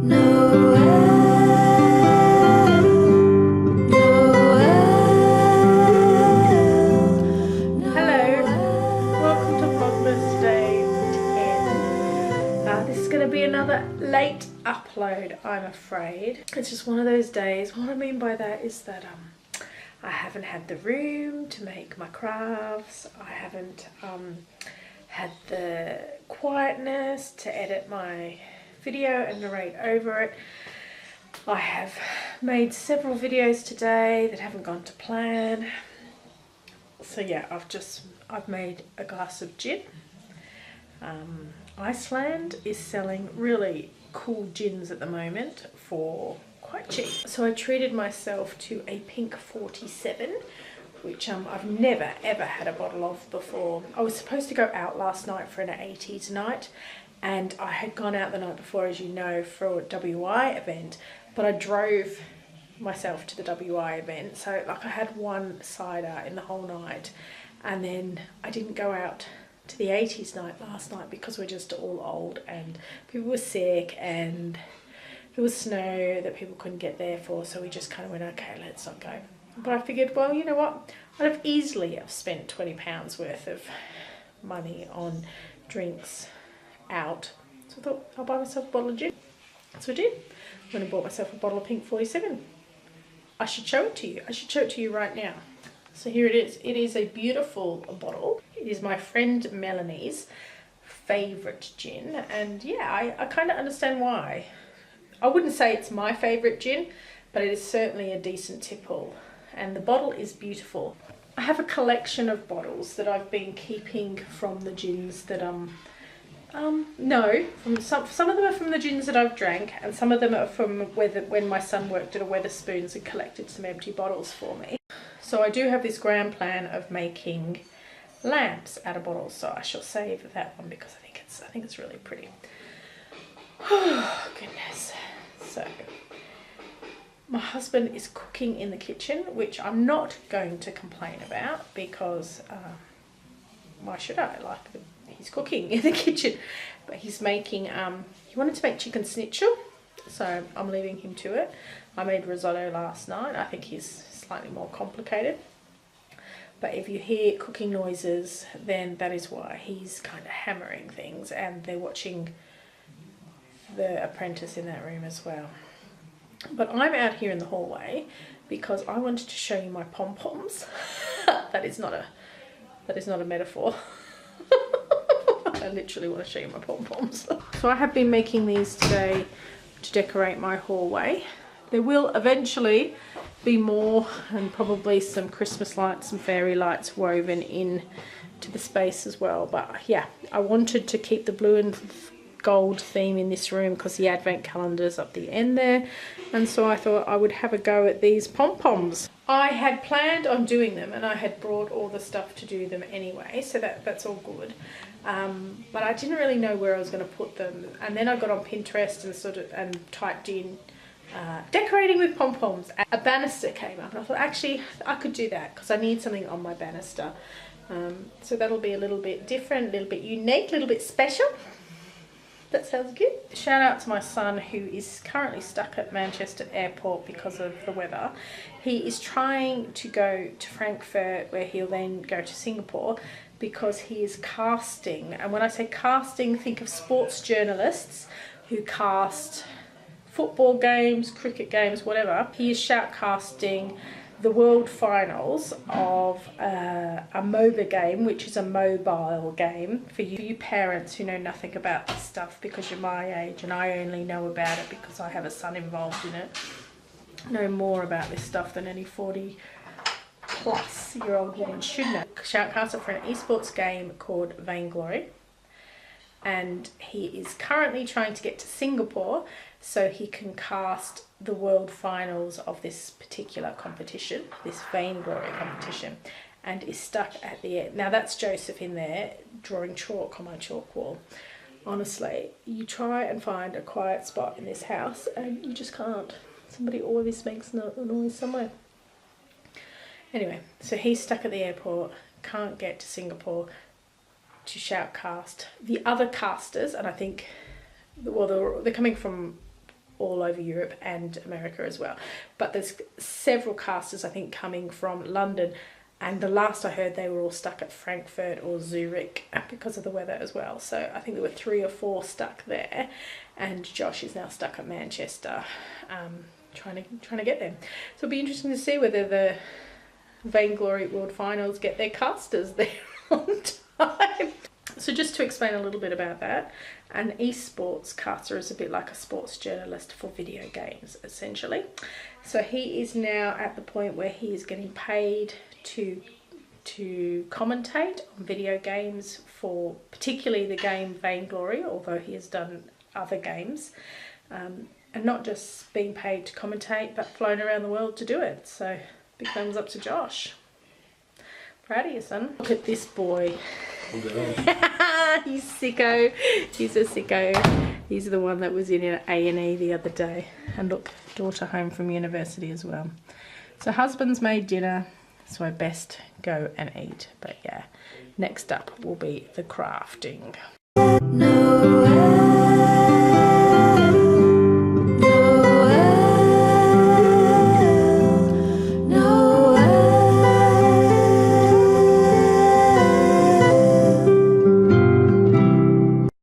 Welcome to Vlogmas Day 10. This is going to be another late upload, I'm afraid. It's just one of those days. What I mean by that is that I haven't had the room to make my crafts. I haven't had the quietness to edit my video and narrate over it. I have made several videos today that haven't gone to plan. So yeah, I've made a glass of gin. Iceland is selling really cool gins at the moment for quite cheap. So I treated myself to a pink 47, which I've never ever had a bottle of before. I was supposed to go out last night for an 80s night, and I had gone out the night before, as you know, for a WI event, but I drove myself to the WI event, so like I had one cider in the whole night, and then I didn't go out to the 80s night last night because we're just all old and people were sick and there was snow that people couldn't get there for, so we just kind of went, okay, let's not go. But I figured, well, you know what, I'd have easily spent £20 worth of money on drinks out, so I thought I'll buy myself a bottle of gin. That's what I did. I went and bought myself a bottle of pink 47. I should show it to you. I should show it to you right now. So here it is. It is a beautiful bottle. It is my friend Melanie's favourite gin. And yeah, I kind of understand why. I wouldn't say it's my favourite gin, but it is certainly a decent tipple. And the bottle is beautiful. I have a collection of bottles that I've been keeping from the gins that some of them are from the gins that I've drank, and some of them are from when my son worked at a Wetherspoons and collected some empty bottles for me. So I do have this grand plan of making lamps out of bottles, so I shall save that one because I think it's really pretty. Oh goodness. So my husband is cooking in the kitchen, which I'm not going to complain about because why should I? He's cooking in the kitchen, but he's making he wanted to make chicken schnitzel, so I'm leaving him to it. I made risotto last night. I think he's slightly more complicated, but if you hear cooking noises, then that is why. He's kind of hammering things, and they're watching The Apprentice in that room as well. But I'm out here in the hallway because I wanted to show you my pom-poms. that is not a metaphor. I literally want to show you my pom-poms. So I have been making these today to decorate my hallway. There will eventually be more, and probably some Christmas lights, some fairy lights woven in to the space as well. But yeah, I wanted to keep the blue and gold theme in this room because the advent calendar's up the end there, and so I thought I would have a go at these pom-poms. I had planned on doing them, and I had brought all the stuff to do them anyway, so that's all good. But I didn't really know where I was going to put them, and then I got on Pinterest and typed in decorating with pom-poms. A banister came up, and I thought actually I could do that because I need something on my banister. So that'll be a little bit different, a little bit unique, a little bit special. That sounds good. Shout out to my son, who is currently stuck at Manchester Airport because of the weather. He is trying to go to Frankfurt, where he'll then go to Singapore, because he is casting. And when I say casting, think of sports journalists who cast football games, cricket games, whatever. He is shoutcasting the world finals of a MOBA game, which is a mobile game for you parents who know nothing about this stuff, because you're my age and I only know about it because I have a son involved in it. I know more about this stuff than any 40-plus-year-old woman should know. Shoutcaster for an esports game called Vainglory, and he is currently trying to get to Singapore so he can cast the world finals of this particular competition, this Vainglory competition, and is stuck at the end. Now that's Joseph in there drawing chalk on my chalk wall. Honestly, you try and find a quiet spot in this house and you just can't. Somebody always makes a noise somewhere. Anyway, so he's stuck at the airport, can't get to Singapore to shoutcast. The other casters, and I think, well, they're coming from all over Europe and America as well. But there's several casters, I think, coming from London, and the last I heard they were all stuck at Frankfurt or Zurich because of the weather as well. So I think there were 3 or 4 stuck there, and Josh is now stuck at Manchester, trying to get them. So it'll be interesting to see whether the Vainglory World Finals get their casters there on time. So just to explain a little bit about that, an esports caster is a bit like a sports journalist for video games, essentially. So he is now at the point where he is getting paid to commentate on video games, for particularly the game Vainglory, although he has done other games, and not just being paid to commentate, but flown around the world to do it. So big thumbs up to Josh. Proud of you, son. Look at this boy. He's sicko. He's a sicko. He's the one that was in an A&E the other day. And look, daughter home from university as well. So husband's made dinner, so I best go and eat. But yeah, next up will be the crafting. No.